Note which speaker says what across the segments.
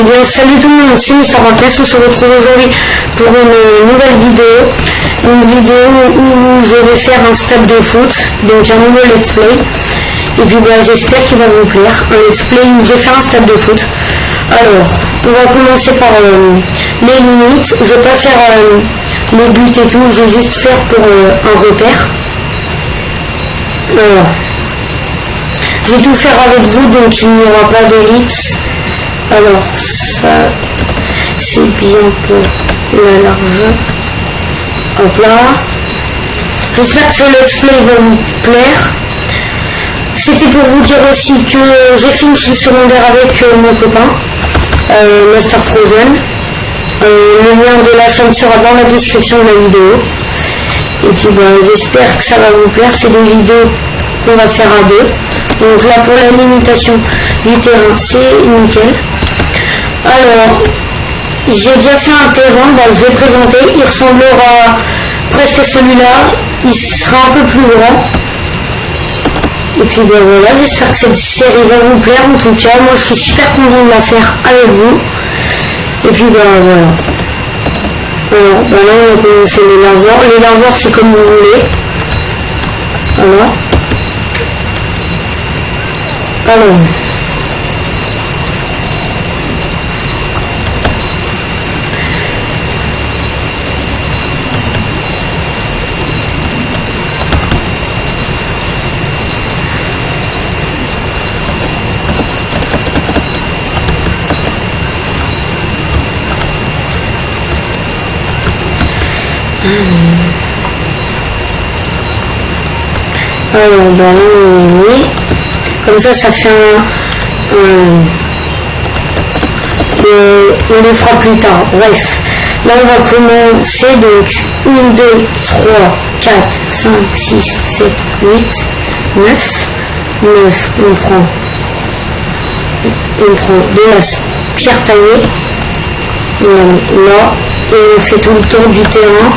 Speaker 1: Eh bien salut tout le monde, c'est Mister Marquez, on se retrouve aujourd'hui pour une nouvelle vidéo. Une vidéo où je vais faire un stade de foot, donc un nouveau let's play. Et puis j'espère qu'il va vous plaire. Un let's play où je vais faire un stade de foot. Alors, on va commencer par les limites. Je vais pas faire les buts et tout, je vais juste faire pour un repère. Alors, je vais tout faire avec vous, donc il n'y aura pas d'ellipse. Alors ça c'est bien pour la largeur. Hop là. J'espère que ce let's play va vous plaire. C'était pour vous dire aussi que j'ai fait une secondaire avec mon copain Master Frozen. Le lien de la chaîne sera dans la description de la vidéo. Et puis j'espère que ça va vous plaire. C'est des vidéos qu'on va faire à deux. Donc là pour la limitation du terrain c'est nickel. Alors, j'ai déjà fait un terrain, je vais présenter, il ressemblera presque à celui-là, il sera un peu plus grand. Et puis voilà, j'espère que cette série va vous plaire, en tout cas, moi je suis super content de la faire avec vous. Et puis voilà. Alors, là on va commencer les lasers. Les lasers c'est comme vous voulez. Voilà. Alors. Alors oui. Comme ça fait on les fera plus tard. Bref, là on va commencer donc 1, 2, 3, 4, 5, 6, 7, 8, 9. On prend de la pierre taillée. On la met là et on fait tout le tour du terrain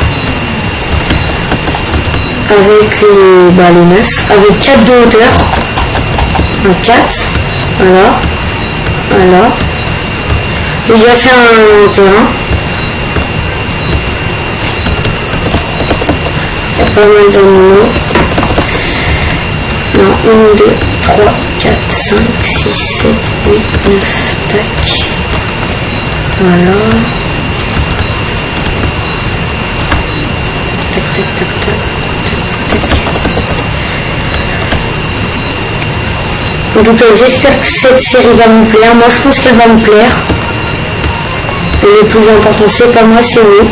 Speaker 1: avec les 9, avec 4 de hauteur. Un 4, voilà. Il a fait un terrain. Il y a pas mal d'animaux. 1, 2, 3, 4, 5, 6, 7, 8, 9, tac. Voilà. Tac. En tout cas, j'espère que cette série va vous plaire. Moi, je pense qu'elle va me plaire. Et le plus important, c'est pas moi, c'est vous.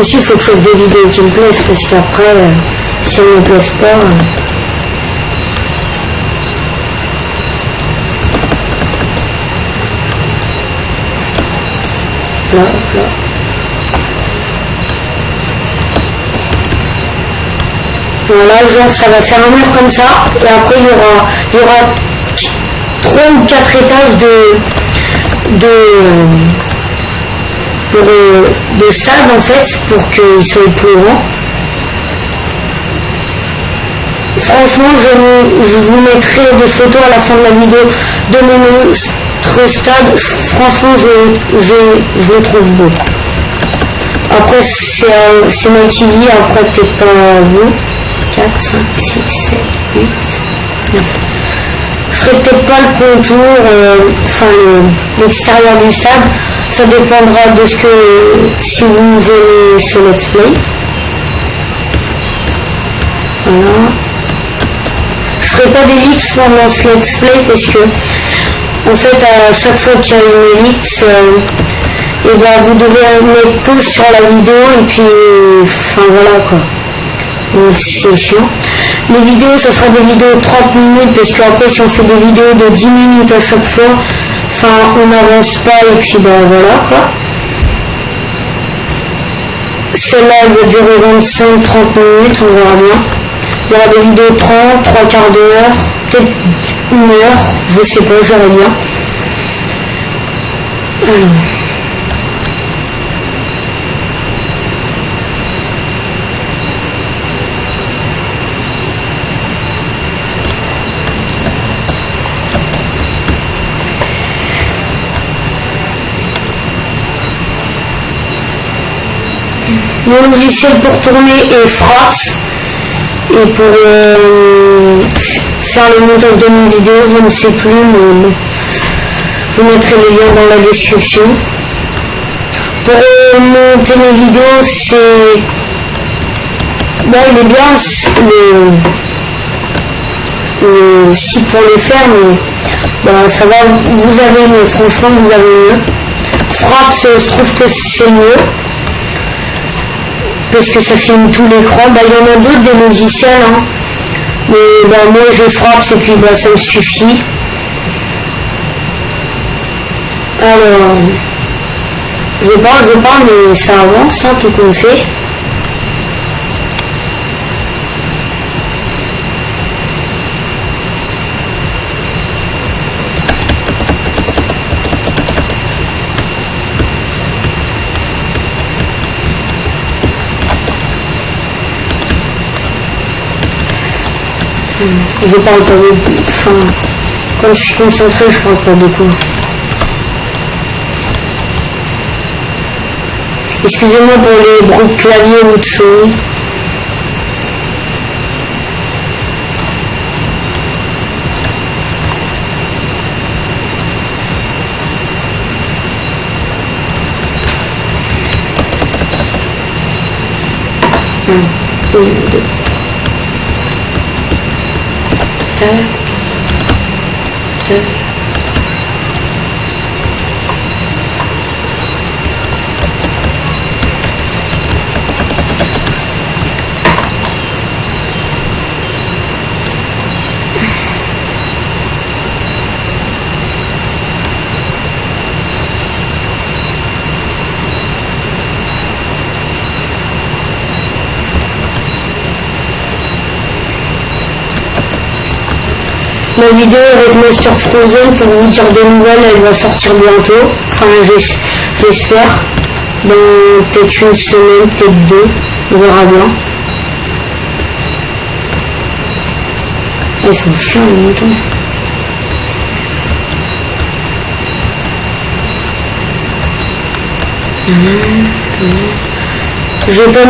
Speaker 1: Aussi, il faut que je fasse des vidéos qui me plaisent, parce qu'après, si elles ne me plaisent pas... Là. Voilà, genre ça va faire un mur comme ça, et après il y aura 3 ou 4 étages de stade en fait, pour qu'il soit plus grand. Franchement, je vous mettrai des photos à la fin de la vidéo de mon stade. Franchement, je le trouve beau. Après, c'est moi qui dis, après peut-être pas vous. 4, 5, 6, 7, 8, 9. Je ferai peut-être pas le contour, l'extérieur du stade. Ça dépendra de si vous aimez ce let's play. Voilà. Je ferai pas d'ellipse pendant ce let's play parce que en fait à chaque fois qu'il y a une ellipse, vous devez mettre pause sur la vidéo et puis voilà quoi. Donc c'est chiant. Les vidéos, ça sera des vidéos de 30 minutes parce qu'après si on fait des vidéos de 10 minutes à chaque fois, on n'avance pas et puis voilà quoi. Celle-là elle va durer 25-30 minutes, on verra bien. Il y aura des vidéos de 30, 3 quarts d'heure, peut-être 1 heure, je sais pas, j'aurai bien. Alors. Mon logiciel pour tourner est Fraps. Et pour faire le montage de mes vidéos, je ne sais plus, mais bon, je mettrai les liens dans la description. Pour monter mes vidéos, c'est... Bon, il est bien le site pour le faire, mais bah, ça va, vous avez mieux, franchement, vous avez mieux. Fraps, je trouve que c'est mieux. Parce que ça filme tout l'écran. Bah, il y en a d'autres des logiciels, hein. Mais bah, moi je Fraps et puis bah, ça me suffit. Alors, je parle, mais ça avance, hein, tout qu'on fait. Je parle pas beaucoup. Enfin, quand je suis concentré, je parle pas beaucoup. Excusez-moi pour les bruits de clavier ou de souris. Une, deux. Tac, tac. Ma vidéo avec Master Frozen, pour vous dire des nouvelles, elle va sortir bientôt. Enfin, j'espère. Dans peut-être une semaine, peut-être deux. On verra bien. Ils sont chiants les moutons. J'ai pas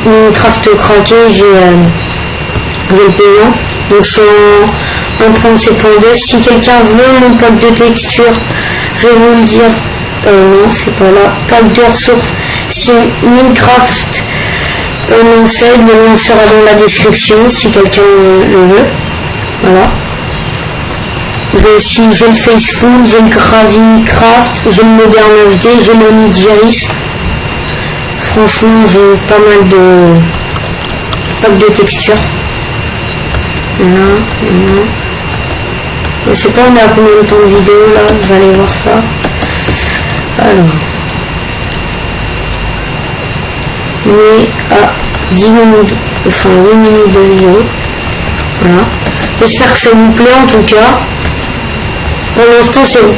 Speaker 1: Minecraft craqué, j'ai le payant. Donc je suis en 1.7.2. Si quelqu'un veut mon pack de texture, je vais vous le dire. Non, c'est pas là. Pack de ressources. Si Minecraft Lancet, le lien sera dans la description si quelqu'un le veut. Voilà. J'ai le Faceful, j'ai le Gravincraft, j'ai le Modern HD, j'ai le Nigeris. Franchement, j'ai pas mal de packs de texture. Voilà. Je sais pas on a combien de temps de vidéo là, vous allez voir ça. Alors. On est à 10 minutes, enfin 8 minutes de vidéo. Voilà. J'espère que ça vous plaît en tout cas. Pour l'instant c'est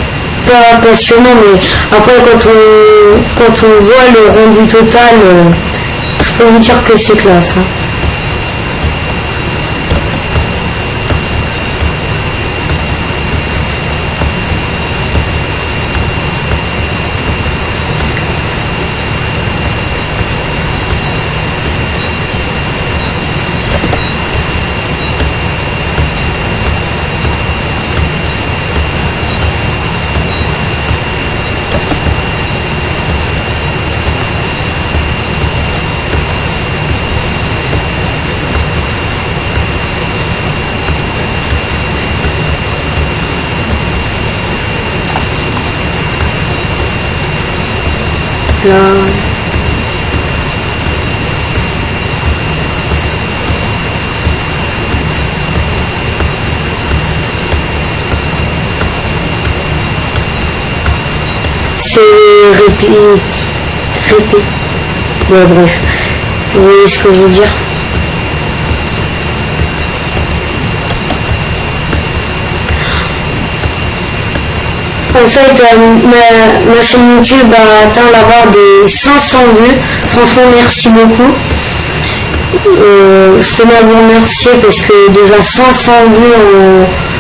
Speaker 1: pas passionnant, mais après quand on voit le rendu total, je peux vous dire que c'est classe. Hein. Là. C'est répète. Ouais, bref. Vous voyez ce que je veux dire? En fait, ma chaîne YouTube a atteint la barre des 500 vues. Franchement, merci beaucoup. Je tenais à vous remercier parce que déjà 500 vues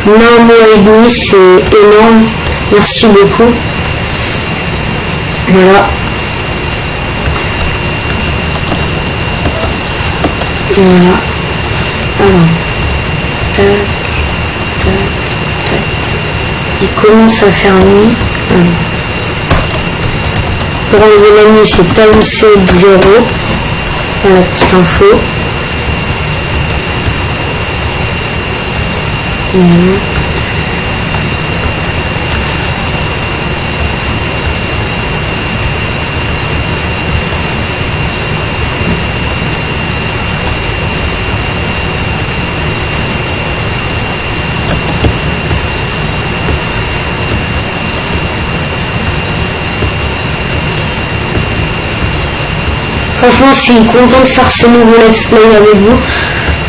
Speaker 1: en un mois et demi, c'est énorme. Merci beaucoup. Voilà. Voilà. Alors, tac, tac, tac. Il commence à faire nuit. Alors. Pour enlever la nuit, c'est timesave 0. Voilà, petite info. Voilà. Franchement, je suis content de faire ce nouveau let's play avec vous.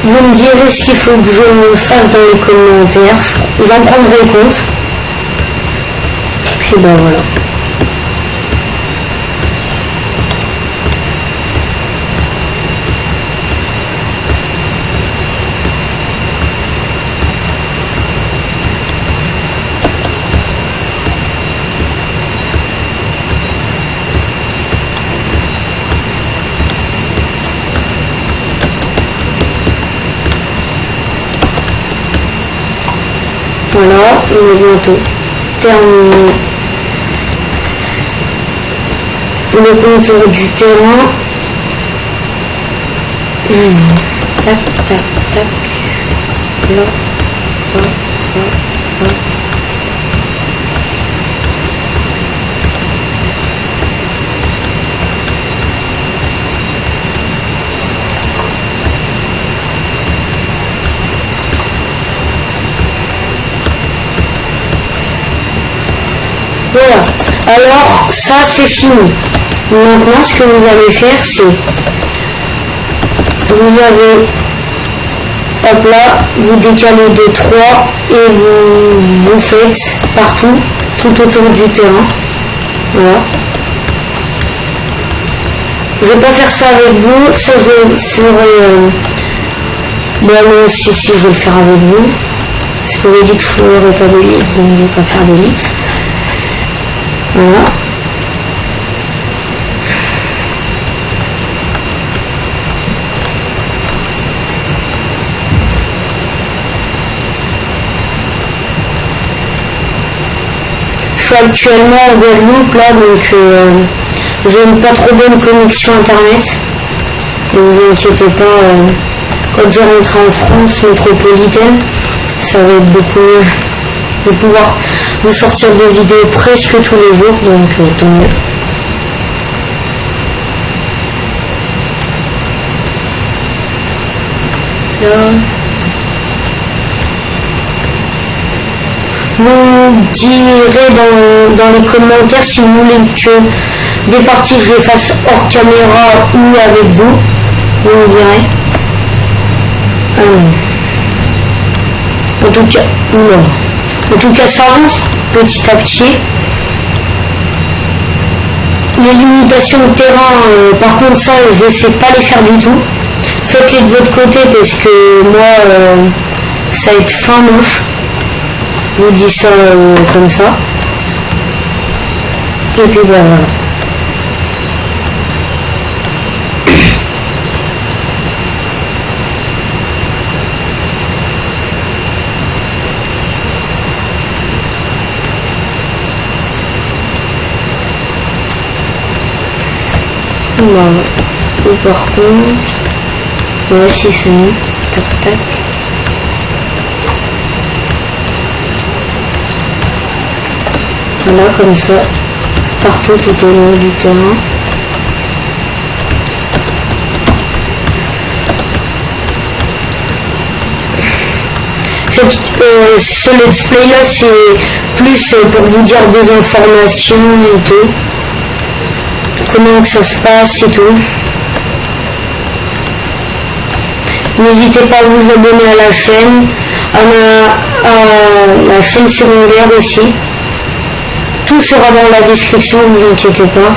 Speaker 1: Vous me direz ce qu'il faut que je fasse dans les commentaires. J'en prendrai compte. Puis ben voilà. Voilà, il est bientôt terminé le contour du terrain. Tac, tac, tac. Là, là, là, là. Voilà, alors ça c'est fini. Maintenant ce que vous allez faire c'est, vous avez, hop là, vous décalez de 3 et vous faites partout, tout autour du terrain. Voilà. Je vais pas faire ça avec vous, ça je le ferai, bon non, si je vais le faire avec vous, parce que j'ai dit que je ne ferai pas d'ellipse, donc je ne vais pas faire d'ellipse. Voilà. Je suis actuellement en Guadeloupe là, donc j'ai une pas trop bonne connexion internet. Ne vous inquiétez pas, quand je rentre en France métropolitaine, ça va être beaucoup mieux. De pouvoir vous sortir des vidéos presque tous les jours, donc tant mieux. Là. Vous direz dans les commentaires si vous voulez que des parties je les fasse hors caméra ou avec vous. Vous me direz. En tout cas, non. En tout cas, ça avance petit à petit. Les limitations de terrain, par contre, ça, je ne sais pas les faire du tout. Faites-les de votre côté parce que moi, ça va être fin moche. Je vous dis ça comme ça. Et puis, ben voilà. Voilà. Et par contre, ouais, si c'est bon, tac tac. Voilà, comme ça, partout tout au long du terrain. Ce let's play là, c'est plus pour vous dire des informations et tout. Comment que ça se passe et tout. N'hésitez pas à vous abonner à la chaîne, à la chaîne secondaire aussi. Tout sera dans la description, ne vous inquiétez pas.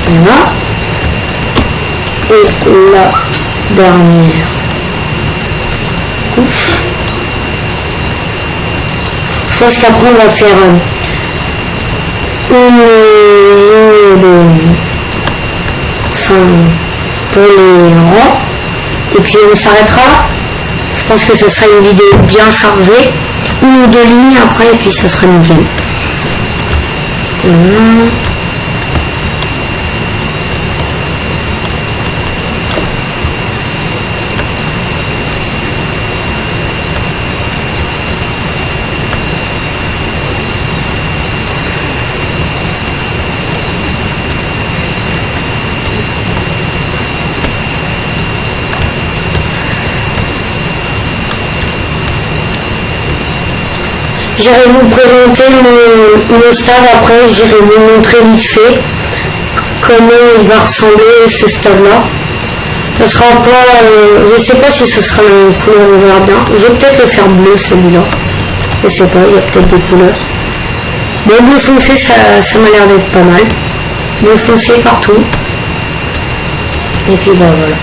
Speaker 1: Voilà. Et la dernière couche. Je pense qu'après on va faire une ligne de pour les rangs et puis on s'arrêtera. Je pense que ce sera une vidéo bien chargée, une ou deux lignes après et puis ça sera nickel. J'irai vous présenter mon stade après, j'irai vous montrer vite fait comment il va ressembler ce stade là. Ce sera pas, je sais pas si ce sera la même couleur, on verra bien. Je vais peut-être le faire bleu celui-là. Je sais pas, il y a peut-être des couleurs. Bon, bleu foncé, ça m'a l'air d'être pas mal. Bleu foncé partout. Et puis bah voilà.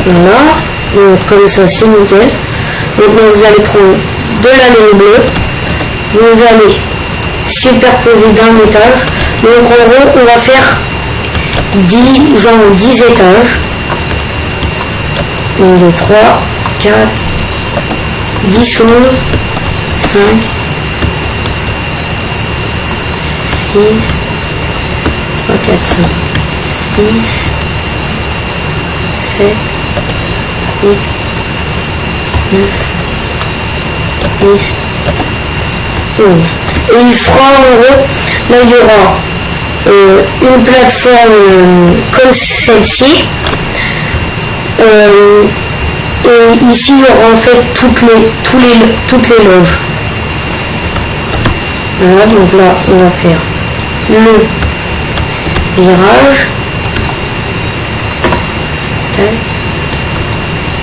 Speaker 1: Voilà, donc comme ça c'est nickel. Maintenant vous allez prendre de la laine bleue, vous allez superposer d'un étage. Donc en gros on va faire 10 étages. 1, 2, 3, 4, 10, 11, 5, 6, 3, 4, 5, 6, 7, 8, 9, 10, 11. Et il fera en gros, là il y aura une plateforme comme celle-ci. Et ici il y aura en fait toutes les loges. Voilà, donc là on va faire le virage. Tac,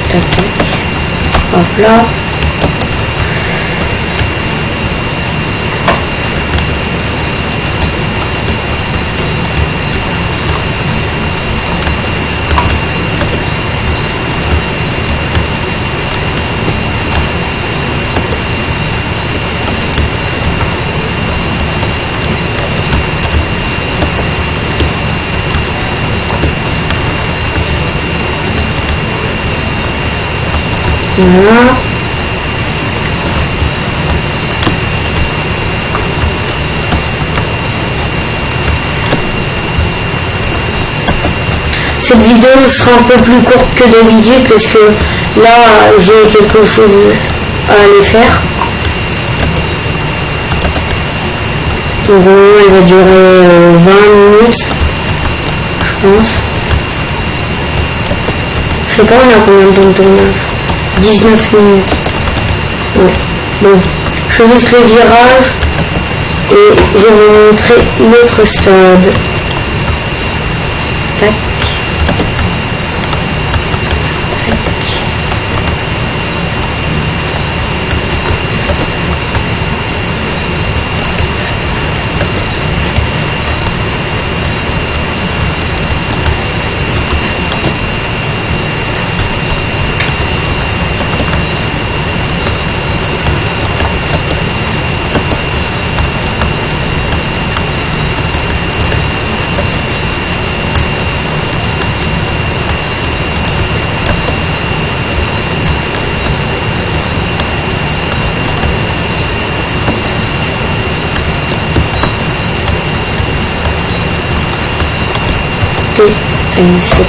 Speaker 1: tac, tac. Hop là. Voilà. Cette vidéo sera un peu plus courte que d'habitude parce que là j'ai quelque chose à aller faire. Donc elle va durer 20 minutes, je pense. Je sais pas, on a combien de temps de tournage? 19 minutes. Ouais. Bon, je fais juste le virage et je vais vous montrer notre stade. Tac. Time 7.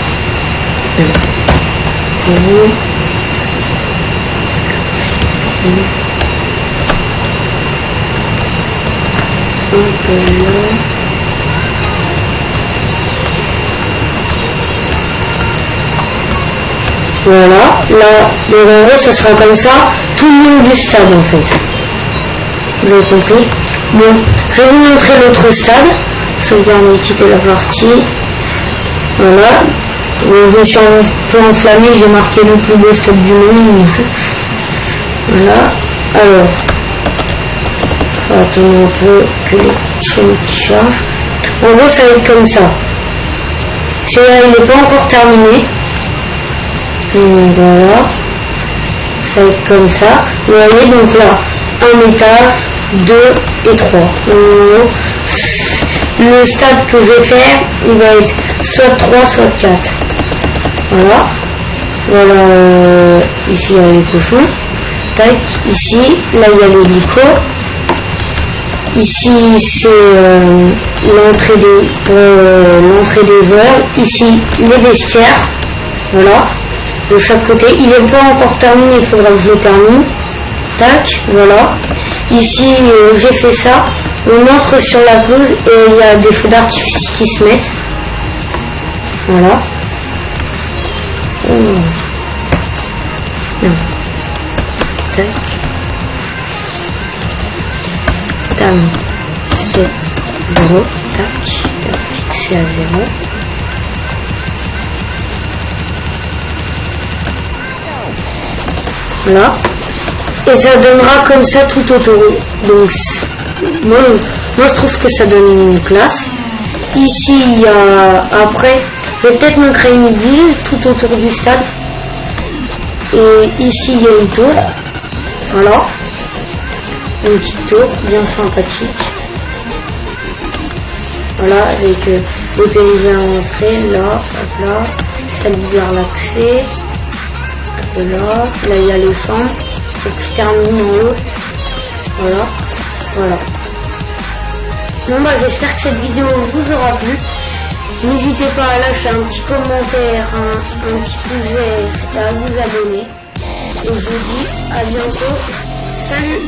Speaker 1: Un peu là. Voilà, là, donc en gros ça sera comme ça, tout le long du stade en fait. Vous avez compris? Bon, je vais vous montrer l'autre stade. Sauvegarder, quitter la partie. Voilà. Bon, je me suis un peu enflammé, j'ai marqué le plus beau stade du monde. Voilà. Alors, faut attendre un peu que les chaînes qui chargent. En gros, ça va être comme ça. Celui-là, il n'est pas encore terminé. Voilà. Ça va être comme ça. Vous voyez, donc là, un étage, 2 et 3. Le stade que je vais faire, il va être soit 3, soit 4. Voilà. Voilà, ici il y a les cochons. Tac, ici, là il y a l'hélico. Ici c'est l'entrée des joueurs. Ici les vestiaires. Voilà. De chaque côté. Il n'est pas encore terminé, il faudra que je le termine. Tac, voilà. Ici j'ai fait ça. On entre sur la pelouse et il y a des feux d'artifice qui se mettent. Voilà. Non. Tac. Tam 7 0. Tac. Fixé à 0. Voilà. Et ça donnera comme ça tout autour. Donc moi je trouve que ça donne une classe. Ici il y a, après je vais peut-être me créer une ville tout autour du stade. Et ici il y a une tour. Voilà. Une petite tour bien sympathique. Voilà, avec les PNG à l'entrée, là, hop là, ça libère l'accès. Là, il y a les chambres. Faut que je termine en haut. Voilà. Voilà. Bon bah j'espère que cette vidéo vous aura plu. N'hésitez pas à lâcher un petit commentaire, un petit pouce vert et à vous abonner. Et je vous dis à bientôt. Salut!